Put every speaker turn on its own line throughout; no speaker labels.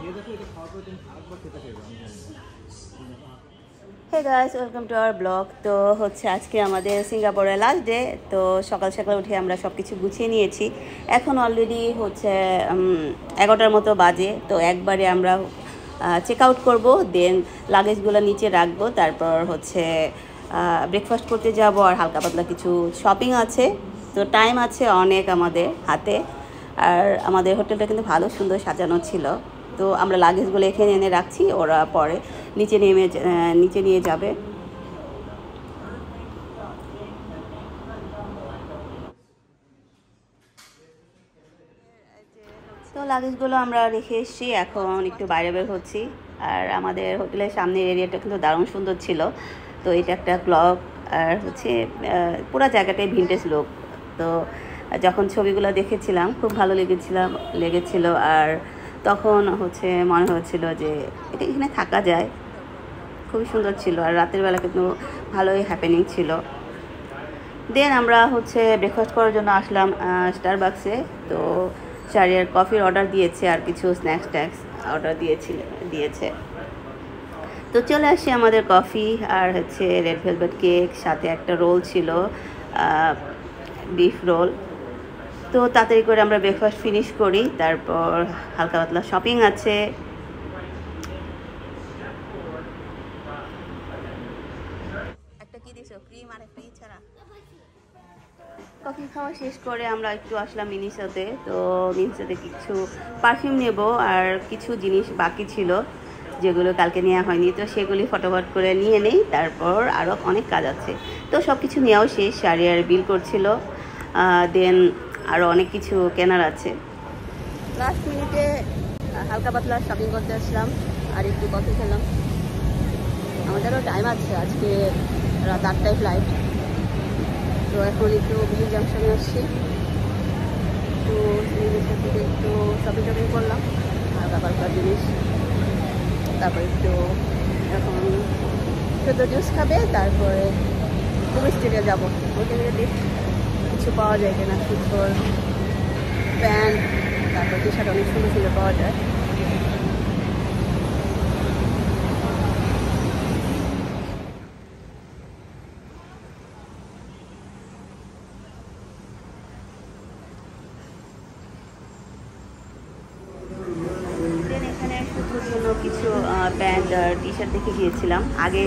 Hey guys, welcome to our blog. তো হচ্ছে আজকে আমাদের সিঙ্গাপুরের লাস্ট ডে। তো সকাল সকাল উঠে আমরা সব কিছু গুছিয়ে নিয়েছি। এখন অলরেডি হচ্ছে 11টার মতো বাজে। তো একবারে আমরা চেক আউট করবো, দেন লাগেজগুলো নিচে রাখবো, তারপর হচ্ছে ব্রেকফাস্ট করতে যাব। আর হালকা পাতলা কিছু শপিং আছে। তো টাইম আছে অনেক আমাদের হাতে। আর আমাদের হোটেলটা কিন্তু ভালো সুন্দর সাজানো ছিল। তো আমরা লাগেজগুলো এখানে এনে রাখছি, ওরা পরে নিচে নিয়ে যাবে। তো লাগেজগুলো আমরা রেখে এসেছি, এখন একটু বাইরে বের হচ্ছি। আর আমাদের হোটেলের সামনের এরিয়াটা কিন্তু দারুণ সুন্দর ছিল। তো এটা একটা ক্লব, আর হচ্ছে পুরো জায়গাটাই ভিন্টেজ লুক। তো যখন ছবিগুলো দেখেছিলাম খুব ভালো লেগেছিল। আর তখন হচ্ছে মনে হচ্ছিল যে এটা এখানে থাকা যায়, খুবই সুন্দর ছিল। আর রাতের বেলা কিন্তু ভালোই হ্যাপেনিং ছিল। দেন আমরা হচ্ছে ব্রেকফাস্ট করার জন্য আসলাম স্টারবাক্সে। তো শারিয়ার কফির অর্ডার দিয়েছে, আর কিছু স্ন্যাক্স অর্ডার দিয়েছে। তো চলে আসি আমাদের কফি, আর হচ্ছে রেড ভেলভেট কেক, সাথে একটা রোল ছিল, বিফ রোল। তো তাড়াতাড়ি করে আমরা ব্রেকফাস্ট ফিনিশ করি, তারপর হালকা পাতলা শপিং আছে। একটা কি দিছো, ক্রিম আর একটা ছাড়া? কফি খাওয়া শেষ করে আমরা একটু আসলাম মিনিসোতে। তো মিনিসোতে কিছু পারফিউম নেব, আর কিছু জিনিস বাকি ছিল যেগুলো কালকে নেওয়া হয়নি। তো সেগুলি ফটোফট করে নিয়ে নেই, তারপর আরও অনেক কাজ আছে। তো সব কিছু নেওয়াও শেষ, শারিয়ার বিল করছিল। দেন আরও অনেক কিছু কেনার আছে। লাস্ট মিনিটে হালকা পাতলা শপিং করতে আসলাম, আর একটু কফি খেলাম। আমাদেরও টাইম আছে, আজকে রাত 8টায় ফ্লাইট। তো এখন একটু বিলি জাংশনে আসছি, একটু শপিং করলাম হালকা পাতলা জিনিস। তারপর একটু এখন শুধু জুস খাবে, তারপরে টুরিস্টে যাবো। ওখানে দেখি কিছু পাওয়া যায় কিনা, সুন্দর প্যান্ট, তারপর টি শার্ট অনেক সুন্দর পাওয়া যায়। জন্য কিছু প্যান্ট আর টি শার্ট দেখে গিয়েছিলাম, আগে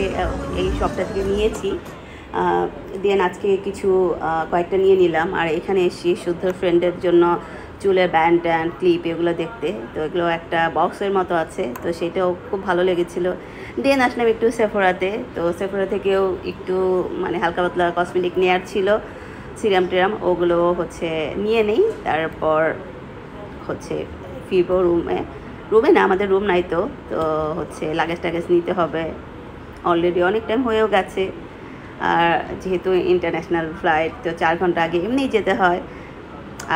এই শপটা থেকে নিয়েছি। দেন আজকে কয়েকটা নিয়ে নিলাম। আর এখানে এসেছি শুদ্ধ ফ্রেন্ডের জন্য চুলের ব্যান্ড ক্লিপ এগুলো দেখতে। তো এগুলো একটা বক্সের মতো আছে, তো সেটাও খুব ভালো লেগেছিলো। দেন আসলাম একটু সেফোরাতে। তো সেফোরা থেকেও একটু মানে হালকা পাতলা কসমেটিক নেওয়ার ছিল, সিরাম টিরাম, ওগুলো হচ্ছে নিয়ে নেই। তারপর হচ্ছে ফিরবো রুমে না, আমাদের রুম নাই। তো হচ্ছে লাগেজ নিতে হবে, অলরেডি অনেক টাইম হয়েও গেছে। আর যেহেতু ইন্টারন্যাশনাল ফ্লাইট, তো 4 ঘন্টা আগে এমনিই যেতে হয়।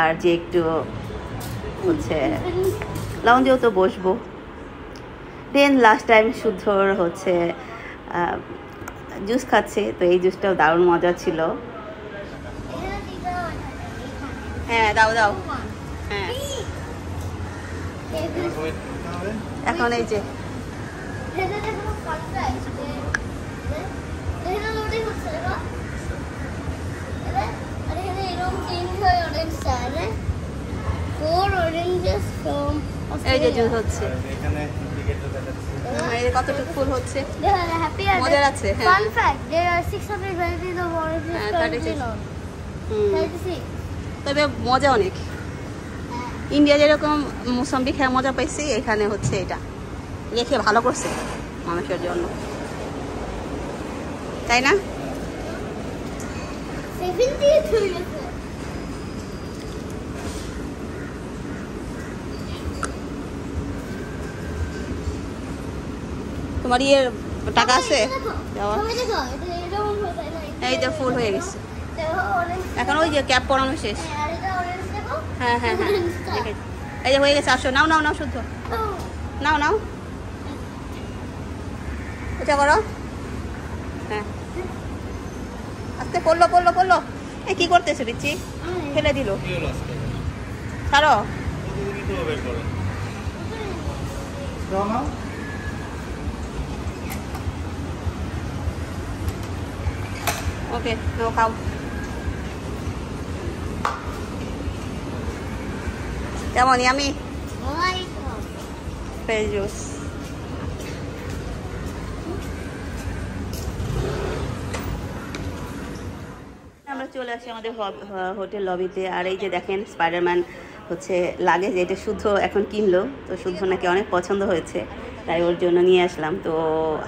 আর যে একটু হচ্ছে লাউঞ্জেও তো বসবো। দেন লাস্ট টাইম শুদ্ধর হচ্ছে জুস খাচ্ছে, তো এই জুসটাও দারুণ মজা ছিল। হ্যাঁ দাও হ্যাঁ, এখন এই যে এই যে জুস হচ্ছে, কতটুকু ফুল হচ্ছে, মজার আছে। তবে মজা অনেক। ইন্ডিয়া যেরকম মুসাম্বি খেয়ে মজা পাইছি, এখানে হচ্ছে এটা রেখে ভালো করছে মানুষের জন্য, তাই না? তোমার ইয়ের টাকা আছে? এই যে ফুল হয়ে গেছে, এখন ওই যে ক্যাপ পরানো শেষ। হ্যাঁ এই যে হয়ে গেছে, আসো নাও শুদ্ধ নাও এটা করো। হ্যাঁ আস্তে পড়লো। এই কি করতেছে বিচ্ছি, ফেলে দিল, ছাড়ো। ওকে, নাও খাও। কেমন ইয়ামি? Fresh juice. আমরা চলে আসি আমাদের হোটেল লবিতে। আর এই যে দেখেন স্পাইডারম্যান হচ্ছে লাগেজ, এটা শুদ্ধ এখন কিনলো, তো শুদ্ধ নাকি অনেক পছন্দ হয়েছে, তাই ওর জন্য নিয়ে আসলাম। তো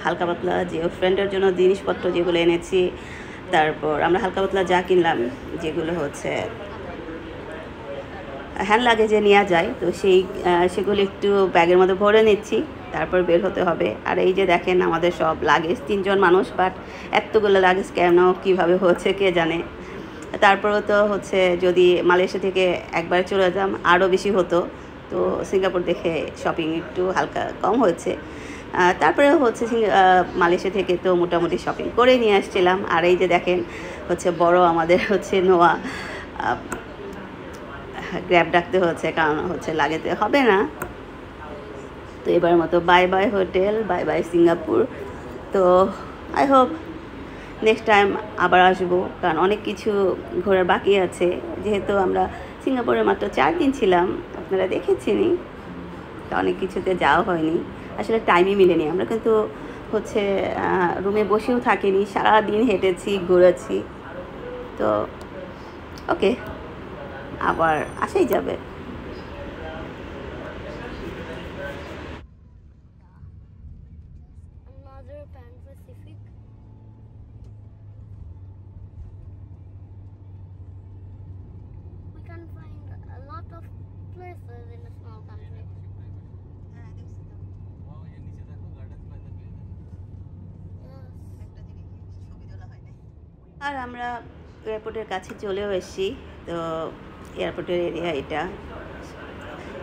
হালকা পাতলা যে ওর ফ্রেন্ডের জন্য জিনিসপত্র যেগুলো এনেছি, তারপর আমরা হালকা পাতলা যা কিনলাম যেগুলো হচ্ছে হ্যান্ড লাগেজে নেওয়া যায়, তো সেগুলো একটু ব্যাগের মধ্যে ভরে নিচ্ছি, তারপর বের হতে হবে। আর এই যে দেখেন আমাদের সব লাগেজ, 3 জন মানুষ, বাট এতগুলো লাগেজ কেন কীভাবে হচ্ছে কে জানে। তারপরেও তো হচ্ছে যদি মালয়েশিয়া থেকে একবার চলে যেতাম আরও বেশি হতো, তো সিঙ্গাপুর দেখে শপিং একটু হালকা কম হয়েছে। তারপরেও হচ্ছে মালয়েশিয়া থেকে তো মোটামুটি শপিং করে নিয়ে আসছিলাম। আর এই যে দেখেন হচ্ছে বড় আমাদের হচ্ছে নোয়া গ্র্যাব ডাকতে হচ্ছে, কারণ হচ্ছে লাগাতে হবে না। তো এবার মতো bye bye hotel, bye bye Singapore. তো আই হোপ নেক্সট টাইম আবার আসবো, কারণ অনেক কিছু ঘোরার বাকি আছে। যেহেতু আমরা সিঙ্গাপুরে মাত্র 4 দিন ছিলাম, আপনারা দেখেছেনই, তো অনেক কিছুতে যাওয়া হয়নি, আসলে টাইমই মিলেনি। আমরা কিন্তু হচ্ছে রুমে বসেও থাকিনি, সারাদিন হেঁটেছি, ঘুরেছি। তো ওকে, আবার আসাই যাবে। আর আমরা এয়ারপোর্টের কাছে চলেও এসেছি। তো এয়ারপোর্টের এরিয়া এটা,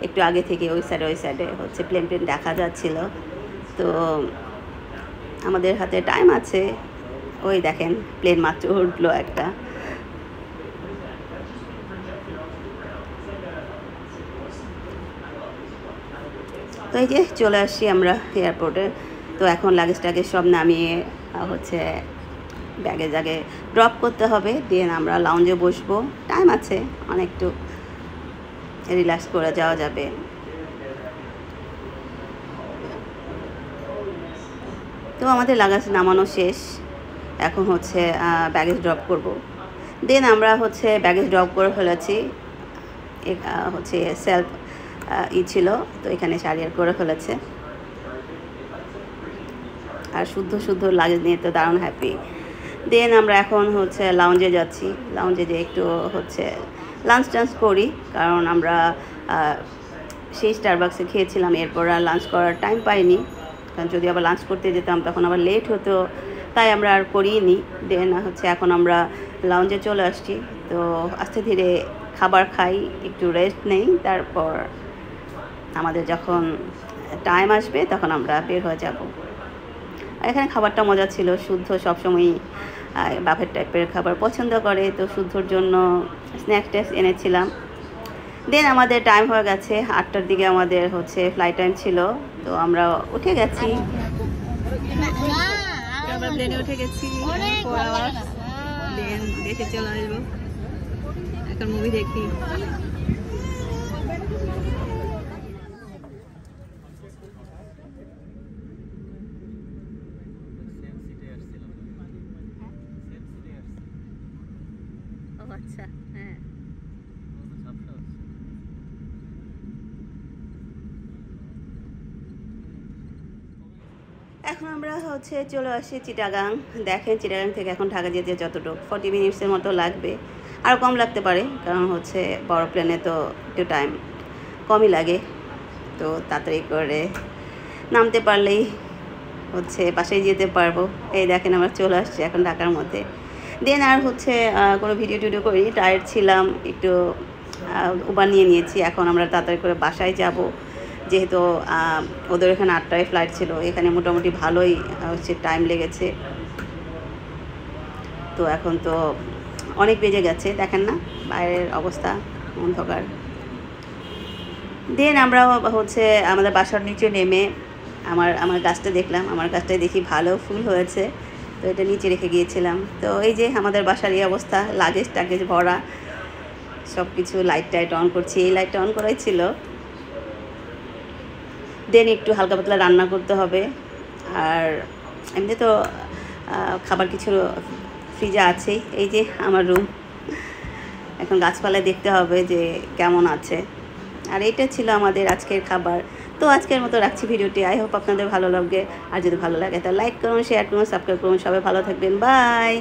একটু আগে থেকে ওই সাইডে হচ্ছে প্লেন দেখা যাচ্ছিল। তো আমাদের হাতে টাইম আছে, ওই দেখেন প্লেন মাত্র উঠলো একটা। তো এই যে চলে আসছি আমরা এয়ারপোর্টে। তো এখন লাগেজ টাগেজ সব নামিয়ে হচ্ছে ব্যাগে জাগে ড্রপ করতে হবে, দেন আমরা লাউঞ্জে বসবো। টাইম আছে, অনেকটু রিল্যাক্স করে যাওয়া যাবে। তো আমাদের লাগেজ নামানো শেষ, এখন হচ্ছে ব্যাগেজ ড্রপ করব। দেন আমরা হচ্ছে ব্যাগেজ ড্রপ করে ফেলেছি, হচ্ছে সেলফ ছিল, তো এখানে সারিয়ার করে ফেলেছে। আর শুদ্ধ লাগেজ নিয়ে তো দারুণ হ্যাপি। দেন আমরা এখন হচ্ছে লাউঞ্জে যাচ্ছি, লাউঞ্জে যে একটু হচ্ছে লাঞ্চ টাঞ্চ করি, কারণ আমরা সেই স্টারবাক্সে খেয়েছিলাম, এরপর আর লাঞ্চ করার টাইম পাইনি, কারণ যদি আবার লাঞ্চ করতে যেতাম তখন আবার লেট হতো, তাই আমরা আর করিনি। দেন হচ্ছে এখন আমরা লাউঞ্জে চলে আসছি। তো আস্তে ধীরে খাবার খাই, একটু রেস্ট নেই, তারপর আমাদের যখন টাইম আসবে তখন আমরা বের হয়ে যাব। এখানে খাবারটা মজা ছিল, শুদ্ধ সবসময়ই বাফেট টাইপের খাবার পছন্দ করে, তো শুদ্ধর জন্য স্ন্যাক্স ট্যাক্স এনেছিলাম। দেন আমাদের টাইম হয়ে গেছে, 8টার দিকে আমাদের হচ্ছে ফ্লাইট টাইম ছিল, তো আমরা উঠে গেছি, আমরা প্লেনে উঠে গেছি। দেন দেশে চলে আসবো, এখন মুভি দেখি। আচ্ছা, হ্যাঁ, এখন আমরা হচ্ছে চলে আসি চিটাগাং। দেখেন চিটাগাং থেকে এখন ঢাকা যেতে যতটুকু 40 মিনিটসের মতো লাগবে, আর কম লাগতে পারে, কারণ হচ্ছে বড় প্লেনে তো একটু টাইম কমই লাগে। তো তাড়াতাড়ি করে নামতে পারলেই হচ্ছে বাসায় যেতে পারবো। এই দেখেন আমরা চলে আসছি এখন ঢাকার মধ্যে। দেন আর হচ্ছে কোনো ভিডিও টিডিও করি, টায়ার্ড ছিলাম, একটু উবার নিয়ে নিয়েছি। এখন আমরা তাড়াতাড়ি করে বাসায় যাব, যেহেতু ওদের এখানে 8টায় ফ্লাইট ছিল, এখানে মোটামুটি ভালোই হচ্ছে টাইম লেগেছে। তো এখন তো অনেক বেজে গেছে, দেখেন না বাইরের অবস্থা অন্ধকার। দেন আমরা হচ্ছে আমাদের বাসার নিচে নেমে আমার গাছটা দেখলাম, আমার গাছটায় দেখি ভালো ফুল হয়েছে, তো এটা নিচে রেখে গিয়েছিলাম। তো এই যে আমাদের বাসার এই অবস্থা, লাগেজ টাগেজ ভরা, সব কিছু লাইট টাইট অন করছি। এই লাইটটা অন করাই ছিল। দেন একটু হালকা পাতলা রান্না করতে হবে। আর এমনি তো খাবার কিছু ফ্রিজে আছেই। এই যে আমার রুম, এখন গাছপালায় দেখতে হবে যে কেমন আছে। আর এইটা ছিল আমাদের আজকের খাবার। তো আজকের মতো রাখছি ভিডিওটি। আই হোপ আপনাদের ভালো লাগবে। আর যদি ভালো লাগে তাহলে লাইক করুন, শেয়ার করুন, সাবস্ক্রাইব করুন। সবাই ভালো থাকবেন। বাই।